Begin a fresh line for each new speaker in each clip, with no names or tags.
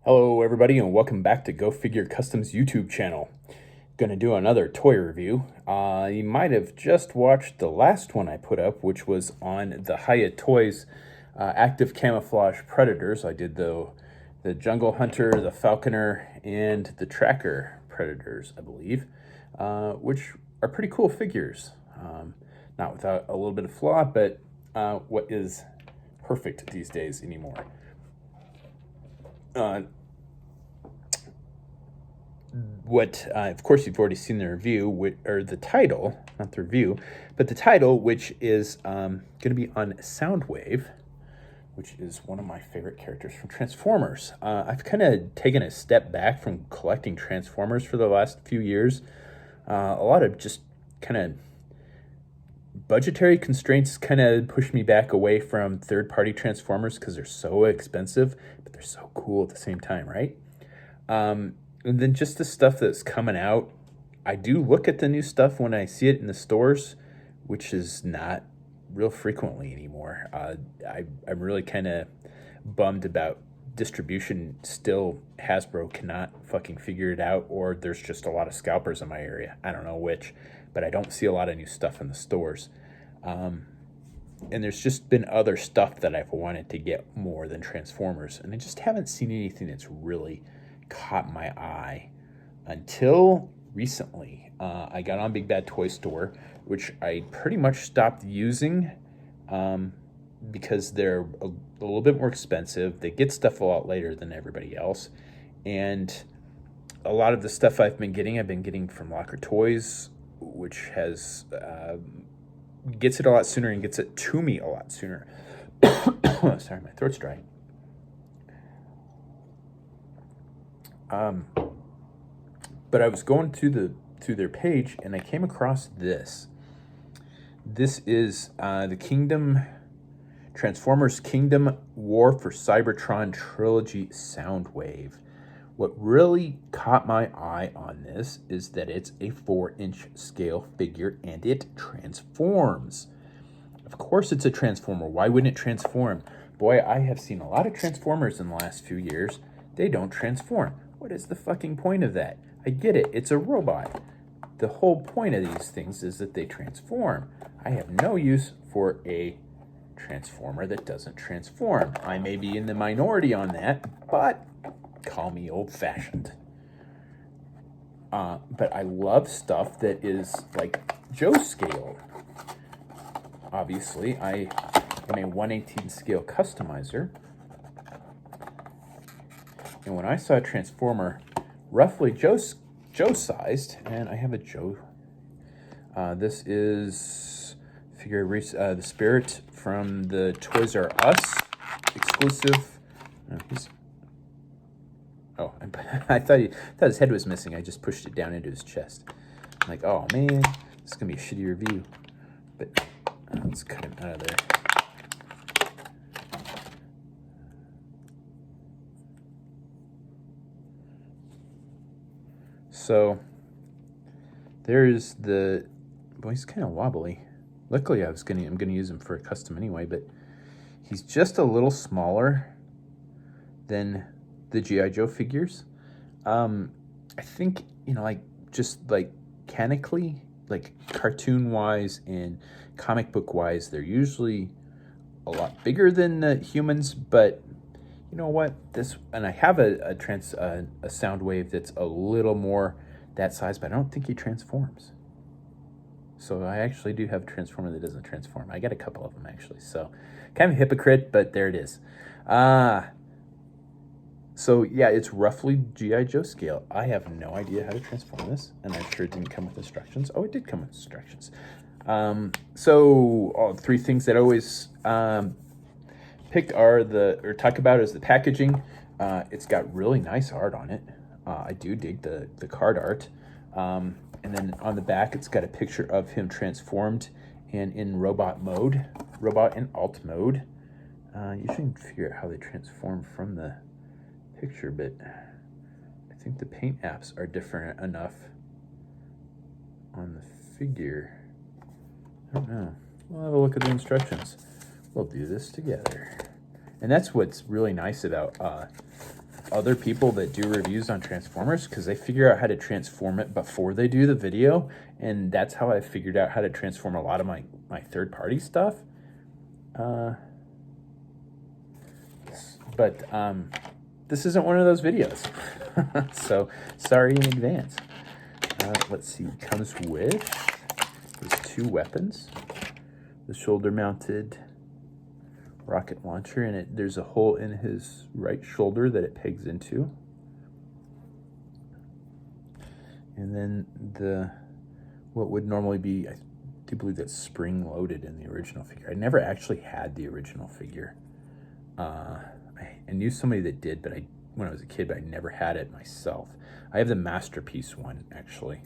Hello everybody and welcome back to Go Figure Customs YouTube channel. Gonna do another toy review. You might have just watched the last one I put up, which was on the Hyatt Toys active camouflage predators. I did the Jungle Hunter, the Falconer, and the Tracker predators, I believe, which are pretty cool figures. Not without a little bit of flaw, but what is perfect these days anymore. Of course, you've already seen the review, or the title, not the review, but the title, which is going to be on Soundwave, which is one of my favorite characters from Transformers. I've kind of taken a step back from collecting Transformers for the last few years. A lot of just kind of budgetary constraints kind of pushed me back away from third-party Transformers because they're so expensive, but they're so cool at the same time, right? And then just the stuff that's coming out. I do look at the new stuff when I see it in the stores, which is not real frequently anymore. I'm really kind of bummed about distribution. Still, Hasbro cannot fucking figure it out, or there's just a lot of scalpers in my area. I don't know which, but I don't see a lot of new stuff in the stores. And there's just been other stuff that I've wanted to get more than Transformers, and I just haven't seen anything that's really caught my eye until recently. I got on Big Bad Toy Store, which I pretty much stopped using because they're a little bit more expensive. They get stuff a lot later than everybody else, and a lot of the stuff I've been getting from Locker Toys, which has gets it a lot sooner and gets it to me a lot sooner. Sorry, my throat's dry. But I was going through their page and I came across this. This is the Transformers Kingdom War for Cybertron Trilogy Soundwave. What really caught my eye on this is that it's a 4-inch scale figure and it transforms. Of course it's a Transformer. Why wouldn't it transform? Boy, I have seen a lot of Transformers in the last few years. They don't transform. What is the fucking point of that? I get it. It's a robot. The whole point of these things is that they transform. I have no use for a Transformer that doesn't transform. I may be in the minority on that, but call me old-fashioned. But I love stuff that is like Joe scale. Obviously, I am a 1/18 scale customizer. And when I saw a Transformer roughly Joe-sized, and I have a Joe. This is the Spirit from the Toys R Us exclusive. I thought his head was missing. I just pushed it down into his chest. I'm like, oh man, this is gonna be a shitty review. But let's cut him out of there. So there's the boy. He's kind of wobbly. Luckily, I'm gonna use him for a custom anyway. But he's just a little smaller than the G.I. Joe figures. I think just mechanically, like cartoon wise and comic book wise, they're usually a lot bigger than the humans. But you know what? I have a Soundwave that's a little more that size, but I don't think he transforms. So I actually do have a Transformer that doesn't transform. I got a couple of them actually. So kind of a hypocrite, but there it is. So yeah, it's roughly G.I. Joe scale. I have no idea how to transform this, and I'm sure it didn't come with instructions. Oh, it did come with instructions. Three things that I always pick talk about is the packaging. It's got really nice art on it. I do dig the card art. And then on the back, it's got a picture of him transformed and in robot and alt mode. You shouldn't figure out how they transform from the picture, but I think the paint apps are different enough on the figure. I don't know. We'll have a look at the instructions. We'll do this together. And that's what's really nice about other people that do reviews on Transformers because they figure out how to transform it before they do the video, and that's how I figured out how to transform a lot of my third-party stuff. But this isn't one of those videos, so sorry in advance. Let's see, it comes with his 2 weapons, the shoulder-mounted rocket launcher, and there's a hole in his right shoulder that it pegs into. And then what would normally be, I do believe that's spring-loaded in the original figure. I never actually had the original figure. I knew somebody that did, but when I was a kid, but I never had it myself. I have the Masterpiece one, actually.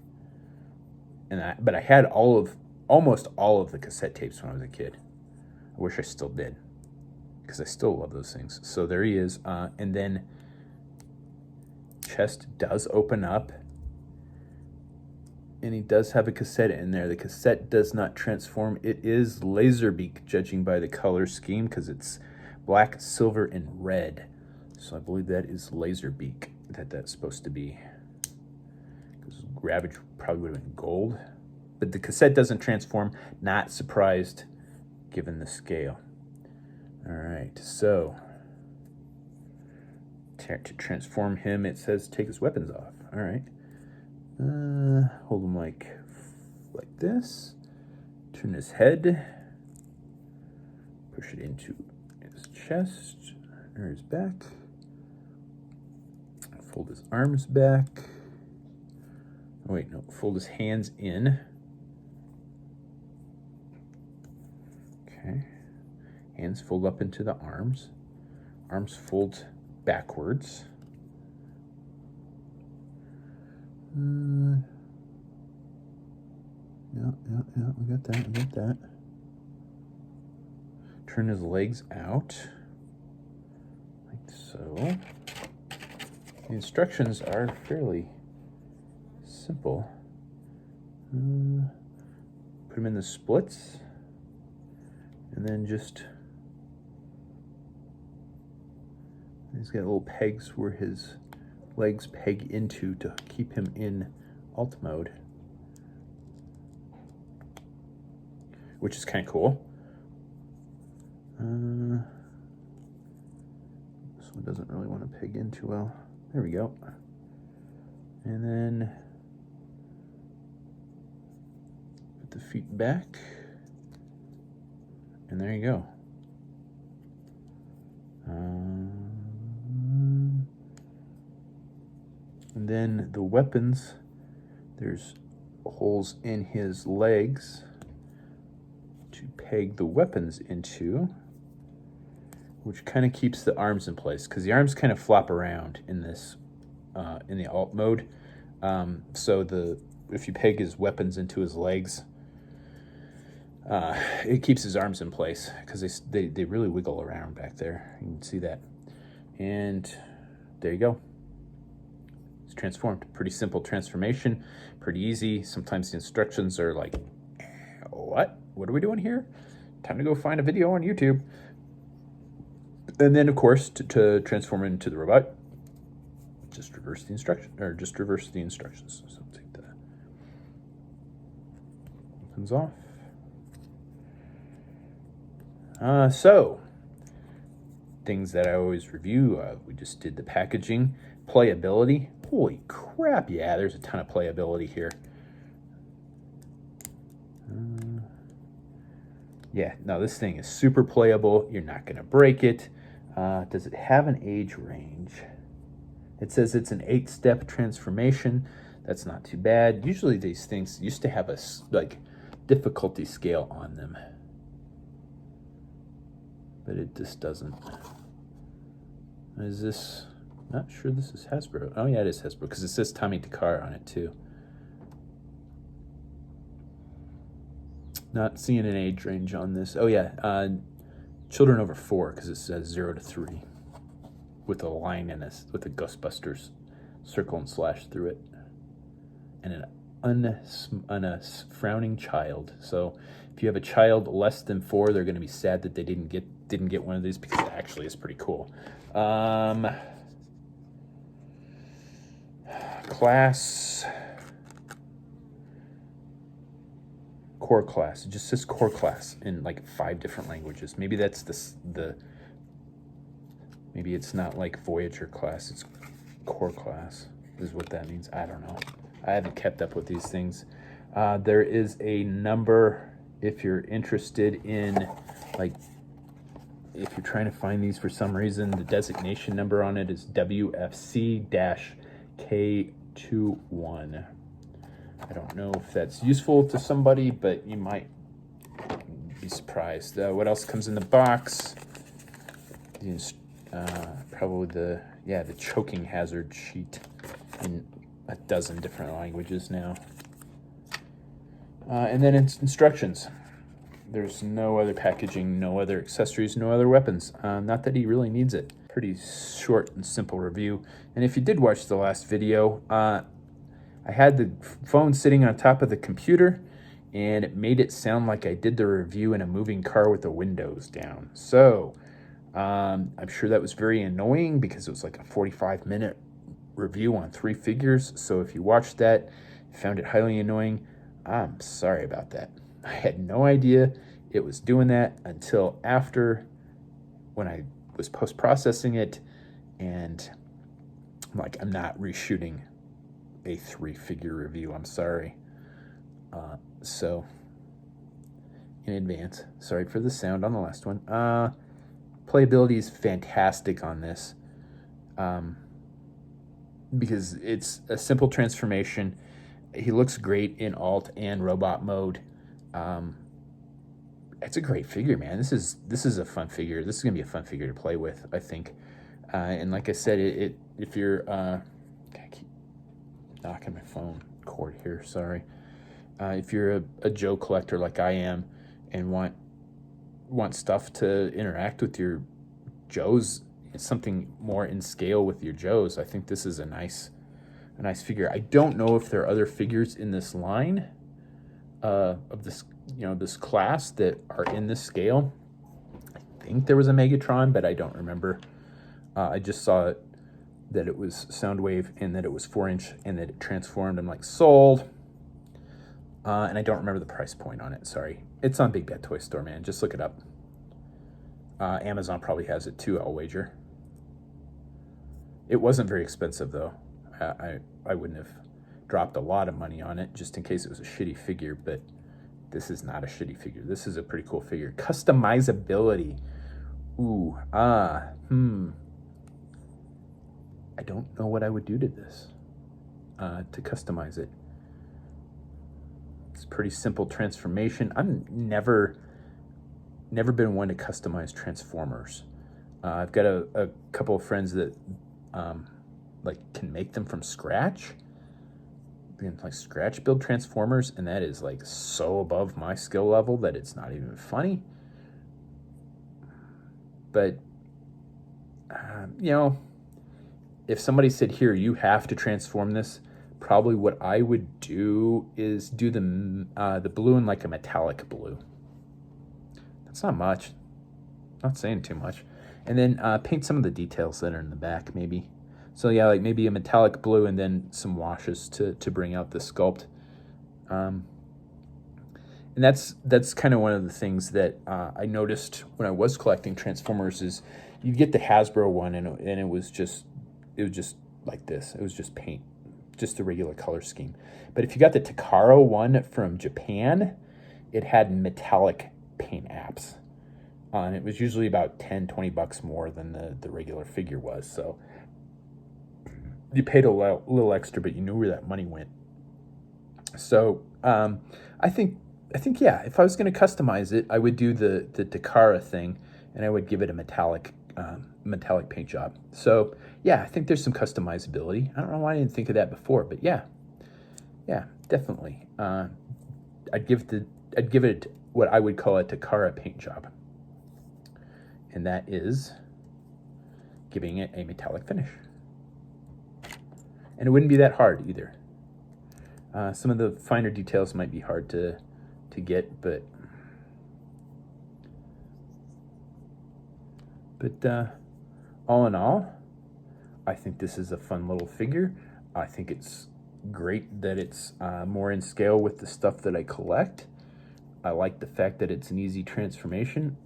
But I had almost all of the cassette tapes when I was a kid. I wish I still did, because I still love those things. So there he is. And then chest does open up, and he does have a cassette in there. The cassette does not transform. It is Laserbeak, judging by the color scheme, because it's black, silver, and red. So I believe that is Laserbeak that's supposed to be. Because Ravage probably would have been gold. But the cassette doesn't transform. Not surprised, given the scale. All right, so to transform him, it says take his weapons off. All right. Hold him like this. Turn his head. Push it into his chest or his back. Fold his arms back. Oh, wait, no. Fold his hands in. Okay. Hands fold up into the arms. Arms fold backwards. Yeah, we got that. Turn his legs out, like so. The instructions are fairly simple. Put him in the splits, and then just, he's got little pegs where his legs peg into to keep him in alt mode, which is kind of cool. This one doesn't really want to peg in too well. There we go. And then put the feet back, and there you go. And then the weapons, there's holes in his legs to peg the weapons into, which kind of keeps the arms in place, because the arms kind of flop around in this, in the alt mode. So if you peg his weapons into his legs, it keeps his arms in place, because they really wiggle around back there. You can see that. And there you go. It's transformed. Pretty simple transformation, pretty easy. Sometimes the instructions are like, what are we doing here? Time to go find a video on YouTube. And then, of course, to transform into the robot, just reverse the instructions. So take the weapons off. So, things that I always review, we just did the packaging. Playability, holy crap, yeah, there's a ton of playability here. Yeah, no, this thing is super playable. You're not going to break it. Does it have an age range? It says it's an 8-step transformation. That's not too bad. Usually these things used to have a difficulty scale on them, but it just doesn't. Is this? Not sure this is Hasbro. Oh yeah, it is Hasbro, because it says Tommy Takar on it too. Not seeing an age range on this. Oh yeah, children over 4, because it says 0 to 3, with a line in this, with a Ghostbusters circle and slash through it, and a frowning child. So if you have a child less than 4, they're going to be sad that they didn't get one of these, because it actually is pretty cool. class, core class. It just says core class in like 5 different languages. Maybe that's maybe it's not like Voyager class, it's core class is what that means. I don't know. I haven't kept up with these things. There is a number if you're interested in, like, if you're trying to find these for some reason, the designation number on it is WFC-K21. I don't know if that's useful to somebody, but you might be surprised. What else comes in the box? Probably the choking hazard sheet in a dozen different languages now. And then it's instructions. There's no other packaging, no other accessories, no other weapons. Not that he really needs it. Pretty short and simple review. And if you did watch the last video, I had the phone sitting on top of the computer, and it made it sound like I did the review in a moving car with the windows down. So I'm sure that was very annoying because it was like a 45-minute review on 3 figures. So if you watched that, found it highly annoying, I'm sorry about that. I had no idea it was doing that until after, when I was post-processing it, and I'm like, I'm not reshooting a 3-figure review, I'm sorry. So in advance, sorry for the sound on the last one. Playability is fantastic on this, because it's a simple transformation. He looks great in alt and robot mode. It's a great figure, man. This is a fun figure. This is gonna be a fun figure to play with, I think. And like I said, if you're I keep knocking my phone cord here, sorry. If you're a Joe collector like I am and want stuff to interact with your Joes, something more in scale with your Joes, I think this is a nice figure. I don't know if there are other figures in this line of this, this class that are in this scale. I think there was a Megatron, but I don't remember. I just saw that it was Soundwave and that it was 4-inch and that it transformed. I'm like, sold. And I don't remember the price point on it. Sorry. It's on Big Bad Toy Store, man. Just look it up. Amazon probably has it too, I'll wager. It wasn't very expensive, though. I wouldn't have dropped a lot of money on it just in case it was a shitty figure, but this is not a shitty figure. This is a pretty cool figure. Customizability. Ooh, I don't know what I would do to this to customize it. It's a pretty simple transformation. I've never been one to customize Transformers. I've got a couple of friends that can make them from scratch. Like scratch build Transformers, and that is like so above my skill level that it's not even funny. But if somebody said, here, you have to transform this, probably what I would do is do the blue in like a metallic blue. That's not much, not saying too much. And then paint some of the details that are in the back, maybe. So yeah, like maybe a metallic blue and then some washes to bring out the sculpt. And that's kind of one of the things that I noticed when I was collecting Transformers is you get the Hasbro one and it was just like this. It was just paint, just the regular color scheme. But if you got the Takara one from Japan, it had metallic paint apps. And it was usually about $10-20 more than the regular figure was. So you paid a little extra, but you knew where that money went. So I think yeah, if I was going to customize it, I would do the Takara thing, and I would give it a metallic paint job. So yeah, I think there's some customizability. I don't know why I didn't think of that before, but yeah, definitely. I'd give it what I would call a Takara paint job, and that is giving it a metallic finish. And it wouldn't be that hard either. Some of the finer details might be hard to get, but all in all, I think this is a fun little figure. I think it's great that it's more in scale with the stuff that I collect. I like the fact that it's an easy transformation.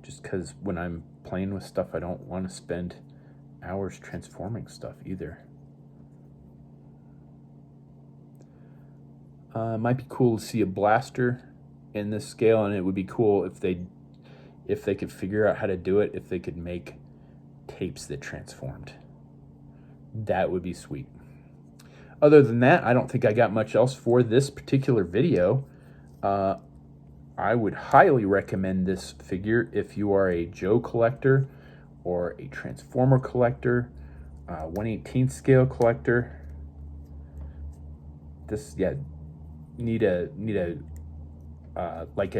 Just because when I'm playing with stuff, I don't want to spend hours transforming stuff either. Might be cool to see a blaster in this scale, and it would be cool if they could figure out how to do it, if they could make tapes that transformed. That would be sweet. Other than that, I don't think I got much else for this particular video. I would highly recommend this figure if you are a Joe collector or a Transformer collector, 1/18 scale collector. This, yeah, need a like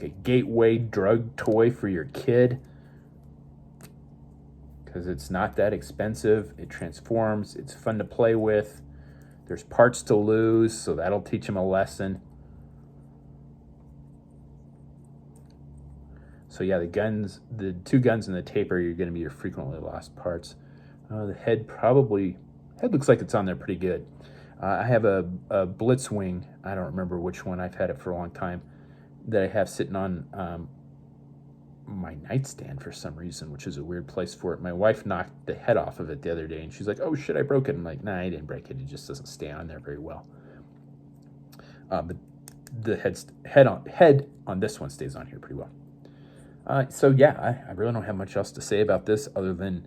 a gateway drug toy for your kid, because it's not that expensive. It transforms. It's fun to play with. There's parts to lose, so that'll teach them a lesson. So yeah, the two guns and the taper are going to be your frequently lost parts. The head looks like it's on there pretty good. I have a Blitzwing. I don't remember which one. I've had it for a long time, that I have sitting on my nightstand for some reason, which is a weird place for it. My wife knocked the head off of it the other day, and she's like, "Oh shit, I broke it." I'm like, "Nah, I didn't break it. It just doesn't stay on there very well." But the head on this one stays on here pretty well. So yeah, I really don't have much else to say about this other than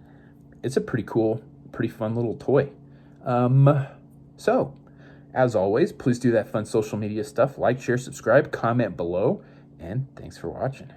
it's a pretty cool, pretty fun little toy. So, as always, please do that fun social media stuff. Like, share, subscribe, comment below, and thanks for watching.